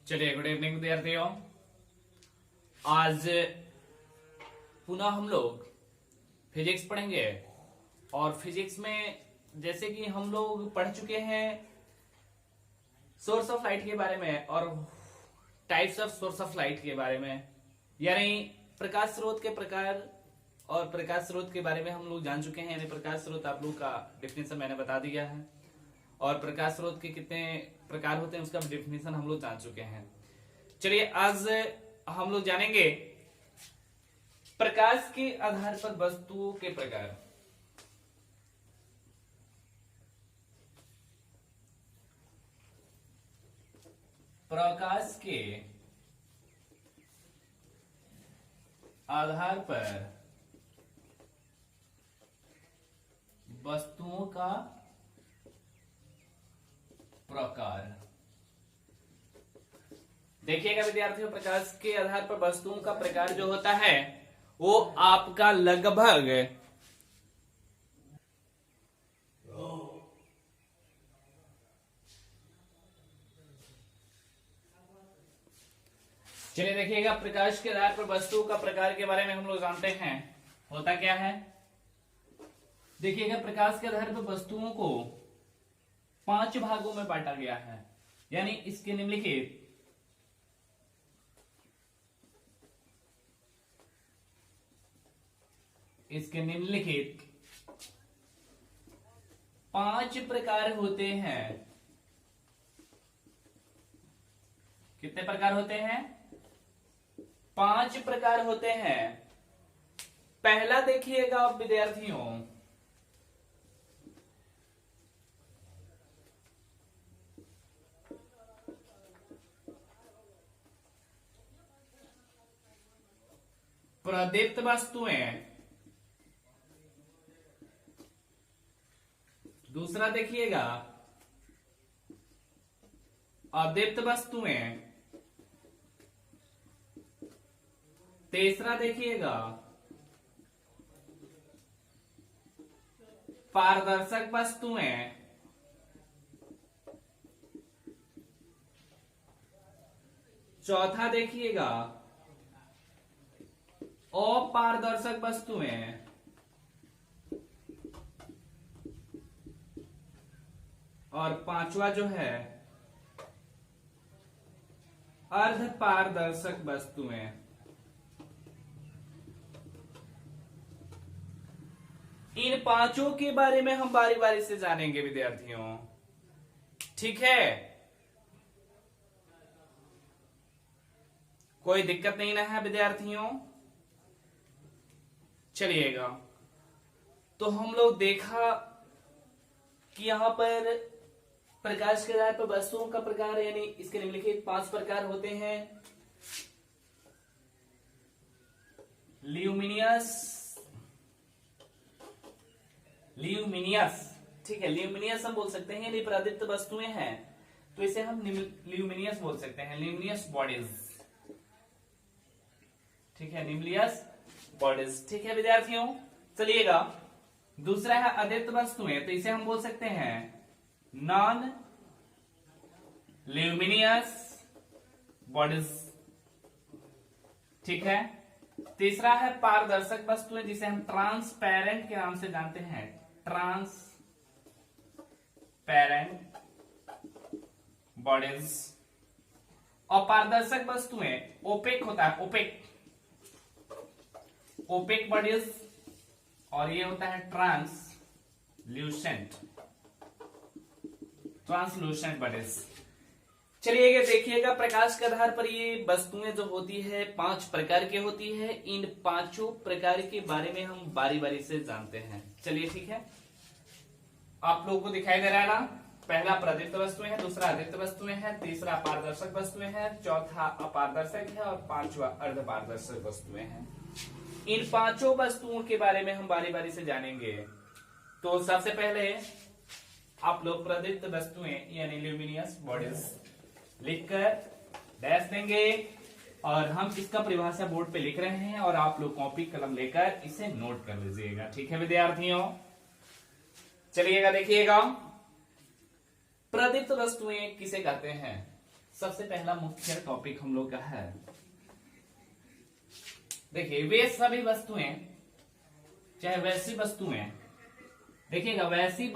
चलिए, good evening विद्यार्थियों। आज पुनः हम लोग फिजिक्स पढ़ेंगे और फिजिक्स में जैसे कि हम लोग पढ़ चुके हैं सोर्स ऑफ लाइट के बारे में और types of source of light के बारे में, यानी प्रकाश स्रोत के प्रकार और प्रकाश स्रोत के बारे में हम लोग जान चुके हैं। यानी प्रकाश स्रोत आप लोग का डेफिनेशन मैंने बता दिया है और प्रकाश स्रोत के कितने प्रकार होते हैं उसका डेफिनेशन हम लोग जान चुके हैं। चलिए, आज हम लोग जानेंगे प्रकाश के आधार पर वस्तुओं के प्रकार। प्रकाश के आधार पर वस्तुओं का प्रकार। देखिएगा विद्यार्थियों, प्रकाश के आधार पर वस्तुओं का प्रकार जो होता है वो आपका लगभग चलिए देखिएगा, प्रकाश के आधार पर वस्तुओं का प्रकार के बारे में हम लोग जानते हैं होता क्या है। देखिएगा, प्रकाश के आधार पर वस्तुओं को 5 भागों में बांटा गया है, यानी इसके निम्नलिखित इसके निम्नलिखित 5 प्रकार होते हैं। कितने प्रकार होते हैं? 5 प्रकार होते हैं। पहला देखिएगा विद्यार्थियों, प्रदीप्त वस्तुएं। दूसरा देखिएगा अदीप्त वस्तुएं। तीसरा देखिएगा पारदर्शक वस्तुएं। चौथा देखिएगा अपारदर्शक वस्तुएं। और पांचवा जो है अर्धपारदर्शक वस्तुएं। इन पांचों के बारे में हम बारी बारी से जानेंगे विद्यार्थियों, ठीक है? कोई दिक्कत नहीं ना है विद्यार्थियों? चलिएगा, तो हम लोग देखा कि यहां पर प्रकाश के आधार पर वस्तुओं का प्रकार, यानी इसके निम्नलिखित 5 प्रकार होते हैं। ल्यूमिनियस, ठीक है, ल्यूमिनियस हम बोल सकते हैं। यदि प्रदीप्त वस्तुएं हैं तो इसे हम ल्यूमिनियस बोल सकते हैं, ल्यूमिनियस बॉडीज, ठीक है, ल्यूमिनियस बॉडीज, ठीक है विद्यार्थियों। चलिएगा, दूसरा है अदीप्त वस्तुएं, तो इसे हम बोल सकते हैं नॉन ल्यूमिनियस बॉडीज, ठीक है। तीसरा है पारदर्शक वस्तुएं, जिसे हम ट्रांसपेरेंट के नाम से जानते हैं, ट्रांसपेरेंट बॉडीज। और पारदर्शक वस्तुएं ओपेक होता है, ओपेक बॉडीज, और ये होता है ट्रांसल्यूसेंट बॉडीज। चलिए देखिएगा, प्रकाश के आधार पर ये वस्तुएं जो होती है 5 प्रकार की होती है। इन 5 प्रकार के बारे में हम बारी बारी से जानते हैं। चलिए ठीक है, आप लोगों को दिखाई दे रहा है ना? पहला प्रदीप्त वस्तुएं है, दूसरा अदीप्त वस्तुएं है, तीसरा पारदर्शक वस्तुएं है, चौथा अपारदर्शक है और पांचवा अर्धपारदर्शक वस्तुएं हैं। इन 5 वस्तुओं के बारे में हम बारी बारी से जानेंगे। तो सबसे पहले आप लोग प्रदीप्त वस्तुएं यानी ल्यूमिनियस बॉडीज लिखकर डैश देंगे और हम इसका परिभाषा बोर्ड पे लिख रहे हैं और आप लोग कॉपी कलम लेकर इसे नोट कर लीजिएगा, ठीक है विद्यार्थियों। चलिएगा देखिएगा, प्रदीप्त वस्तुएं किसे कहते हैं? सबसे पहला मुख्य टॉपिक हम लोग का है, देखिए वे सभी वस्तुएं, चाहे वैसी वस्तुएं, देखिएगा वैसी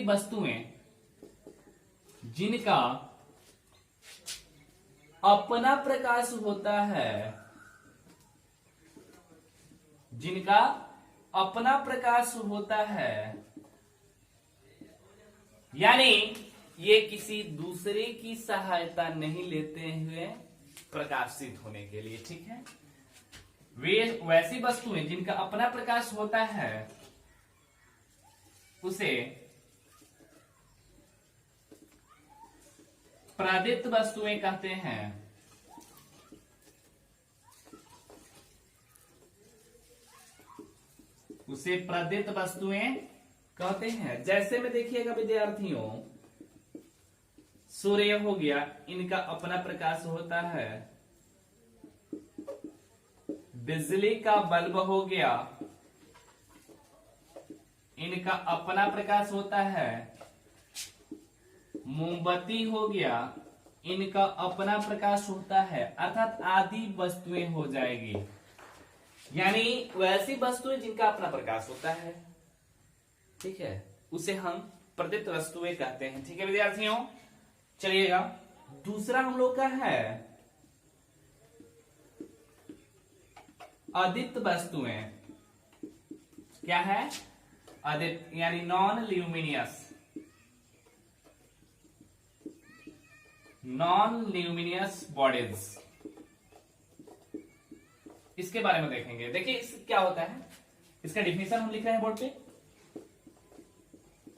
वस्तुएं जिनका अपना प्रकाश होता है, जिनका अपना प्रकाश होता है, यानी ये किसी दूसरे की सहायता नहीं लेते हुए प्रकाशित होने के लिए, ठीक है। वे वैसी वस्तुएं जिनका अपना प्रकाश होता है उसे प्रादित्य वस्तुएं कहते हैं। उसे प्रादित्य वस्तुएं कहते हैं। जैसे में देखिएगा विद्यार्थियों, सूर्य हो गया, इनका अपना प्रकाश होता है। बिजली का बल्ब हो गया, इनका अपना प्रकाश होता है। मोमबत्ती हो गया, इनका अपना प्रकाश होता है, अर्थात आदि वस्तुएं हो जाएगी। यानी वैसी वस्तुएं जिनका अपना प्रकाश होता है, ठीक है, उसे हम प्रदीप्त वस्तुएं कहते हैं। ठीक है विद्यार्थियों, चलिएगा दूसरा हम लोग का है अदीप्त वस्तुएं। क्या है? अदीप्त यानी नॉन ल्यूमिनियस बॉडीज। इसके बारे में देखेंगे। देखिए इस क्या होता है, इसका डिफिनेशन हम लिख रहे हैं बोर्ड पे।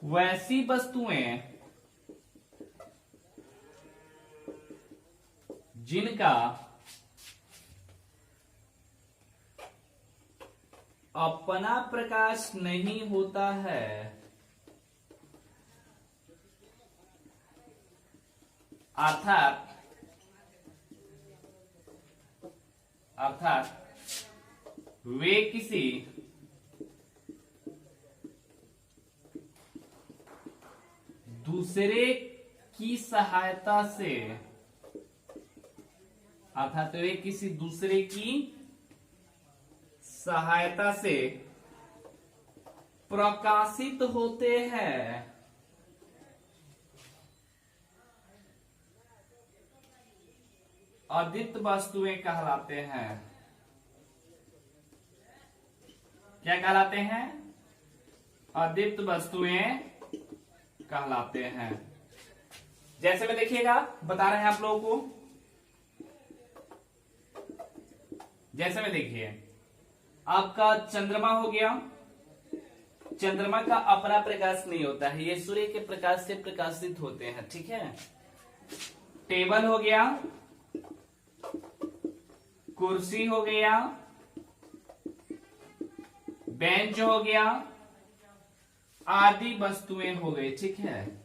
वैसी वस्तुएं जिनका अपना प्रकाश नहीं होता है, अर्थात वे किसी दूसरे की सहायता से, अर्थात वे किसी दूसरे की सहायता से प्रकाशित होते हैं। अदीप्त वस्तुएं कहलाते हैं। क्या कहलाते हैं? अदीप्त वस्तुएं कहलाते हैं। जैसे में देखिएगा बता रहे हैं आप लोगों को। जैसे में देखिए आपका चंद्रमा हो गया, चंद्रमा का अपना प्रकाश नहीं होता है, ये सूर्य के प्रकाश से प्रकाशित होते हैं। ठीक है। टेबल हो गया, कुर्सी हो गया, बेंच हो गया, आदि वस्तुएं हो गई। ठीक है।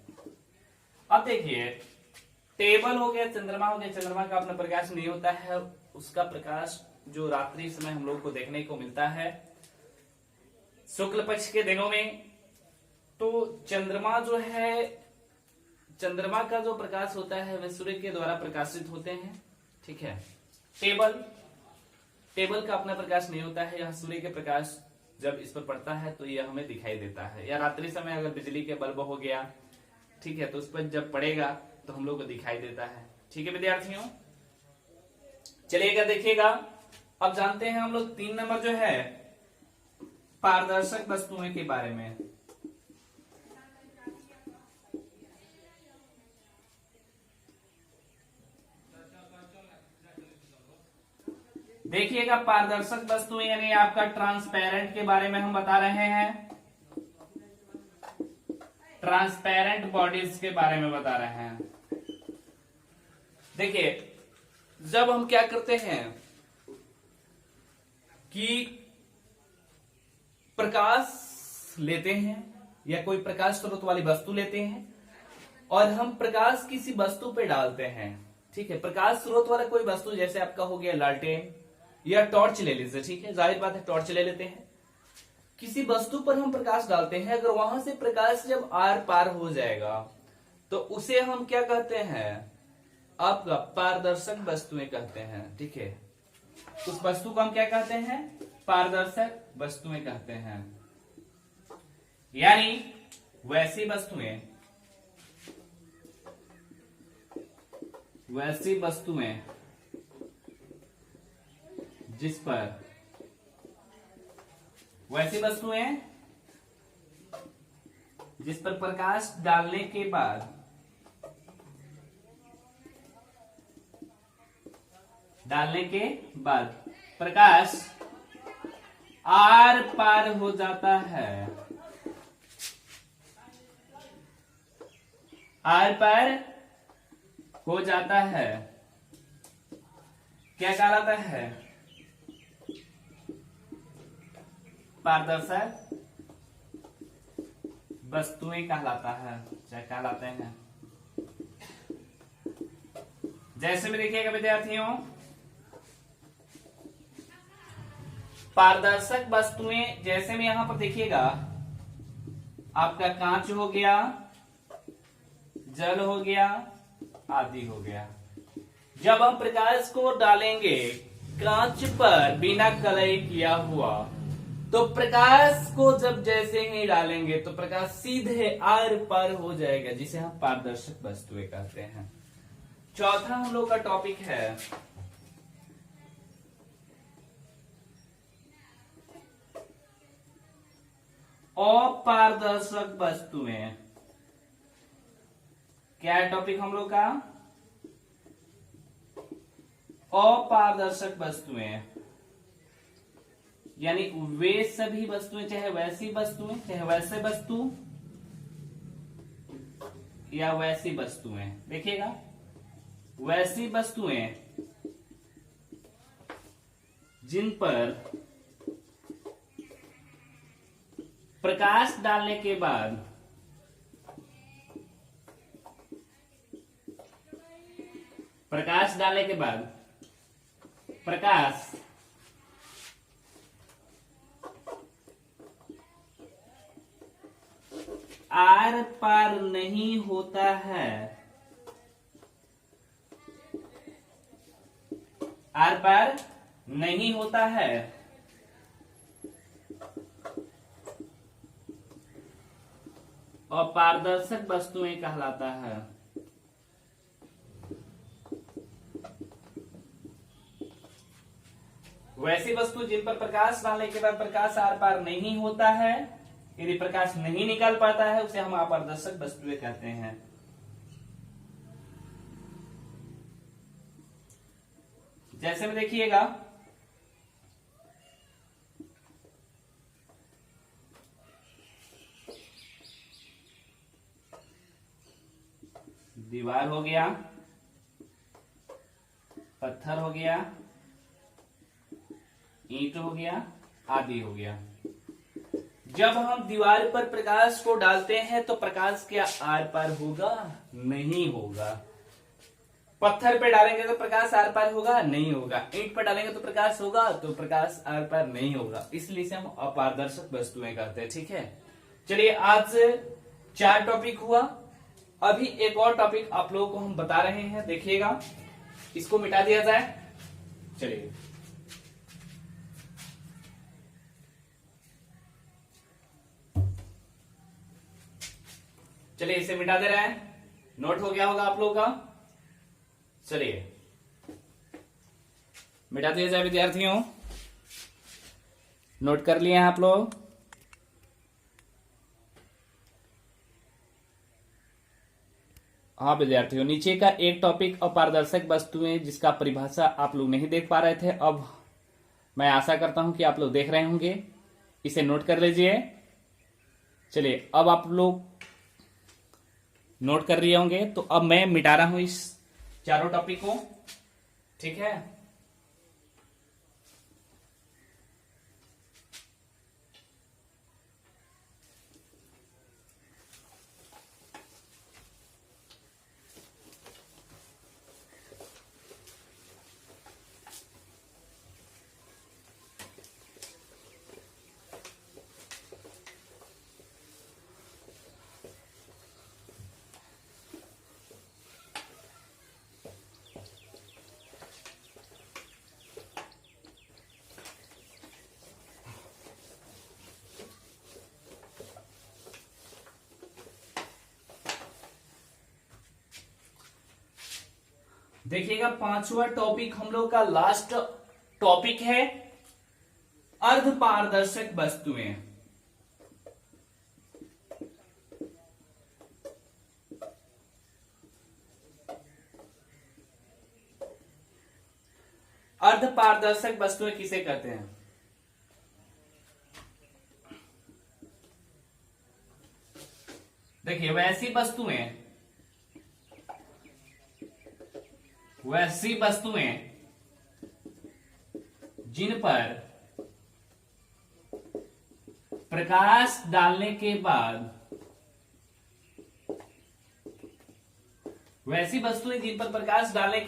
अब देखिए टेबल हो गया, चंद्रमा हो गया, चंद्रमा का अपना प्रकाश नहीं होता है, उसका प्रकाश जो रात्रि समय हम लोग को देखने को मिलता है शुक्ल पक्ष के दिनों में, तो चंद्रमा जो है, चंद्रमा का जो प्रकाश होता है वह सूर्य के द्वारा प्रकाशित होते हैं। ठीक है। टेबल का अपना प्रकाश नहीं होता है, यह सूर्य के प्रकाश जब इस पर पड़ता है तो यह हमें दिखाई देता है। या रात्रि समय अगर बिजली के बल्ब हो गया, ठीक है, तो उस पर जब पड़ेगा तो हम लोग को दिखाई देता है। ठीक है विद्यार्थियों, चलिएगा देखिएगा अब जानते हैं हम लोग 3 नंबर जो है पारदर्शक वस्तुएं के बारे में। देखिएगा पारदर्शक वस्तुएं यानी आपका ट्रांसपेरेंट के बारे में हम बता रहे हैं। ट्रांसपेरेंट बॉडीज के बारे में बता रहे हैं। देखिए जब हम क्या करते हैं कि प्रकाश लेते हैं या कोई प्रकाश स्रोत वाली वस्तु लेते हैं और हम प्रकाश किसी वस्तु पे डालते हैं। ठीक है। प्रकाश स्रोत वाला कोई वस्तु, जैसे आपका हो गया लालटेन या टॉर्च ले लीजिए। ठीक है, जाहिर बात है टॉर्च ले लेते हैं, किसी वस्तु पर हम प्रकाश डालते हैं, अगर वहां से प्रकाश जब आर पार हो जाएगा तो उसे हम क्या कहते हैं, आपका पारदर्शक वस्तुएं कहते हैं। ठीक है, उस वस्तु को हम क्या कहते हैं, पारदर्शक वस्तुएं कहते हैं। यानी वैसी वस्तुएं जिस पर प्रकाश डालने के बाद प्रकाश आर पार हो जाता है, क्या कहलाता है, पारदर्शक वस्तुएं कहलाता है, क्या कहलाते हैं। जैसे में देखिएगा विद्यार्थियों, पारदर्शक वस्तुएं जैसे में यहां पर देखिएगा, आपका कांच हो गया, जल हो गया, आदि हो गया। जब हम प्रकाश को डालेंगे कांच पर बिना कलई किया हुआ, तो प्रकाश को जब जैसे ही डालेंगे तो प्रकाश सीधे आर पार हो जाएगा, जिसे हम पारदर्शक वस्तुएं कहते हैं। चौथा हम लोग का टॉपिक है अपारदर्शक वस्तुएं। क्या है टॉपिक हम लोग का, अपारदर्शक वस्तुएं। यानी वे सभी वस्तुएं, चाहे वैसी वस्तुएं, चाहे वैसे वस्तु या वैसी वस्तुएं, देखिएगा वैसी वस्तुएं जिन पर प्रकाश डालने के बाद प्रकाश आर पार नहीं होता है, अपारदर्शक वस्तुएं कहलाता है। वैसी वस्तु जिन पर प्रकाश डालने के बाद प्रकाश आर पार नहीं होता है, यदि प्रकाश नहीं निकल पाता है, उसे हम अपारदर्शक वस्तुएं कहते हैं। जैसे में देखिएगा, दीवार हो गया, पत्थर हो गया, ईंट हो गया, आदि हो गया। जब हम दीवार पर प्रकाश को डालते हैं तो प्रकाश क्या आर पार होगा, नहीं होगा। पत्थर पे डालेंगे तो प्रकाश आर पार होगा, नहीं होगा। ईंट पर डालेंगे तो प्रकाश होगा, तो प्रकाश आर पार नहीं होगा। इसलिए इसे हम अपारदर्शक वस्तुएं कहते हैं। ठीक है, चलिए आज 4 टॉपिक हुआ। अभी एक और टॉपिक आप लोगों को हम बता रहे हैं, देखिएगा। इसको मिटा दिया जाए, चलिए। चलिए इसे मिटा दे रहे हैं, नोट हो गया होगा आप लोगों का। चलिए मिटा दिया जाए विद्यार्थियों, नोट कर लिए हैं आप लोग। हाँ विद्यार्थियों, नीचे का एक टॉपिक अपारदर्शक वस्तुएं, जिसका परिभाषा आप लोग नहीं देख पा रहे थे, अब मैं आशा करता हूं कि आप लोग देख रहे होंगे। इसे नोट कर लीजिए। चलिए अब आप लोग नोट कर लिए होंगे, तो अब मैं मिटा रहा हूं इस चारों टॉपिक को। ठीक है, देखिएगा 5वां टॉपिक हम लोग का लास्ट टॉपिक है अर्धपारदर्शक वस्तुएं। अर्धपारदर्शक वस्तुएं किसे कहते हैं? देखिए वैसी वस्तुएं जिन पर प्रकाश डालने के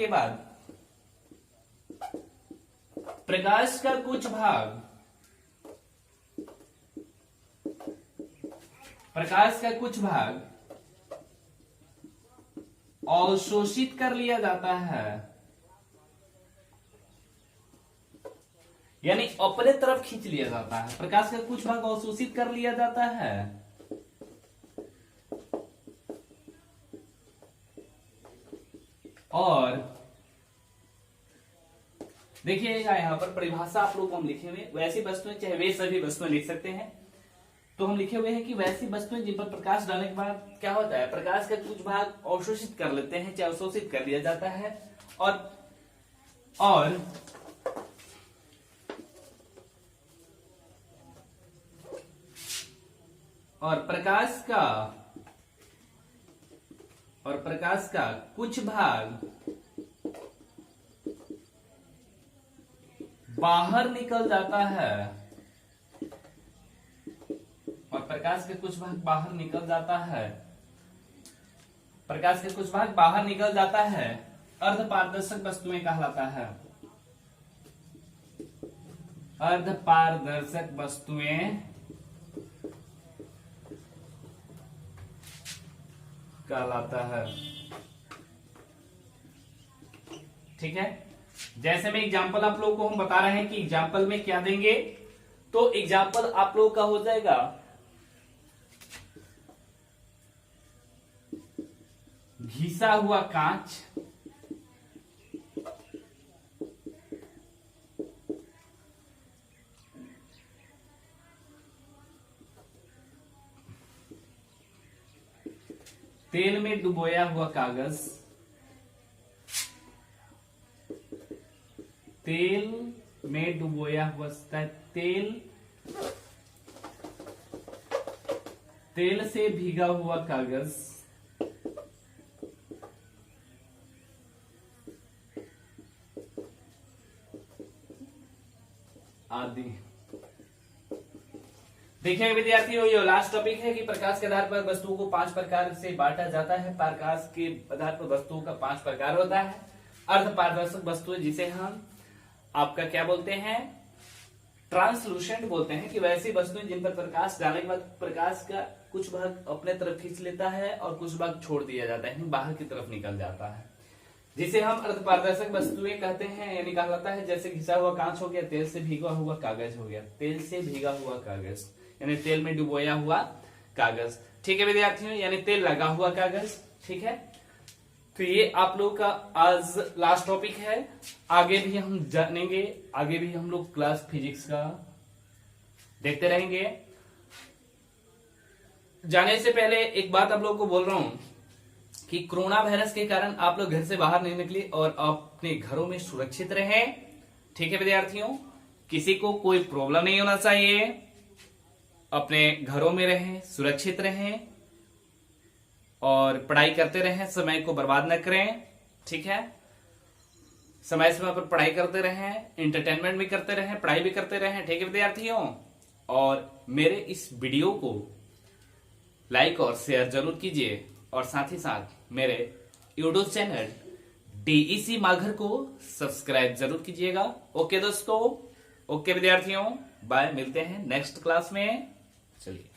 बाद प्रकाश का कुछ भाग अवशोषित कर लिया जाता है, यानी अपने तरफ खींच लिया जाता है। प्रकाश का कुछ भाग अवशोषित कर लिया जाता है और देखिएगा यहां पर परिभाषा आप लोग को हम लिखे हुए वैसी वस्तुएं, चाहे वे सभी वस्तुएं लिख सकते हैं। तो हम लिखे हुए हैं कि वैसी वस्तुएं जिन पर प्रकाश डालने के बाद क्या होता है, प्रकाश का कुछ भाग अवशोषित कर लेते हैं, चाहे अवशोषित कर लिया जाता है और प्रकाश का कुछ भाग बाहर निकल जाता है अर्धपारदर्शक वस्तुएं कहलाता है। अर्धपारदर्शक वस्तुएं कहलाता है। ठीक है, जैसे में एग्जाम्पल आप लोगों को हम बता रहे हैं कि एग्जाम्पल में क्या देंगे, तो एग्जाम्पल आप लोगों का हो जाएगा घिसा हुआ कांच, तेल में डुबोया हुआ कागज, तेल से भीगा हुआ कागज, आदि। देखिए विद्यार्थियों, ये लास्ट टॉपिक है कि प्रकाश के आधार पर वस्तुओं को 5 प्रकार से बांटा जाता है। प्रकाश के आधार पर वस्तुओं का 5 प्रकार होता है। अर्धपारदर्शक वस्तुएं जिसे हम आपका क्या बोलते हैं, ट्रांसलूसेंट बोलते हैं, कि वैसी वस्तुएं जिन पर प्रकाश डालने के बाद प्रकाश का कुछ भाग अपने तरफ खींच लेता है और कुछ भाग छोड़ दिया जाता है, बाहर की तरफ निकल जाता है, जिसे हम अर्धपारदर्शक वस्तुएं कहते हैं, यानी कहलाता है। जैसे घिसा हुआ कांच हो गया, तेल से भीगा हुआ कागज हो गया, तेल से भीगा हुआ कागज यानी तेल में डुबोया हुआ कागज। ठीक है विद्यार्थियों, यानी तेल लगा हुआ कागज। ठीक है, तो ये आप लोग का आज लास्ट टॉपिक है। आगे भी हम जानेंगे, आगे भी हम लोग क्लास फिजिक्स का देखते रहेंगे। जाने से पहले एक बात आप लोगों को बोल रहा हूं कि कोरोना वायरस के कारण आप लोग घर से बाहर नहीं निकले और अपने घरों में सुरक्षित रहें। ठीक है विद्यार्थियों, किसी को कोई प्रॉब्लम नहीं होना चाहिए, अपने घरों में रहें, सुरक्षित रहें और पढ़ाई करते रहें, समय को बर्बाद न करें। ठीक है, समय समय पर पढ़ाई करते रहें, एंटरटेनमेंट भी करते रहें, पढ़ाई भी करते रहें। ठीक है विद्यार्थियों, और मेरे इस वीडियो को लाइक और शेयर जरूर कीजिए और साथ ही साथ मेरे यूट्यूब चैनल डीईसी माघर को सब्सक्राइब जरूर कीजिएगा। ओके दोस्तों, ओके विद्यार्थियों, बाय, मिलते हैं नेक्स्ट क्लास में। चलिए।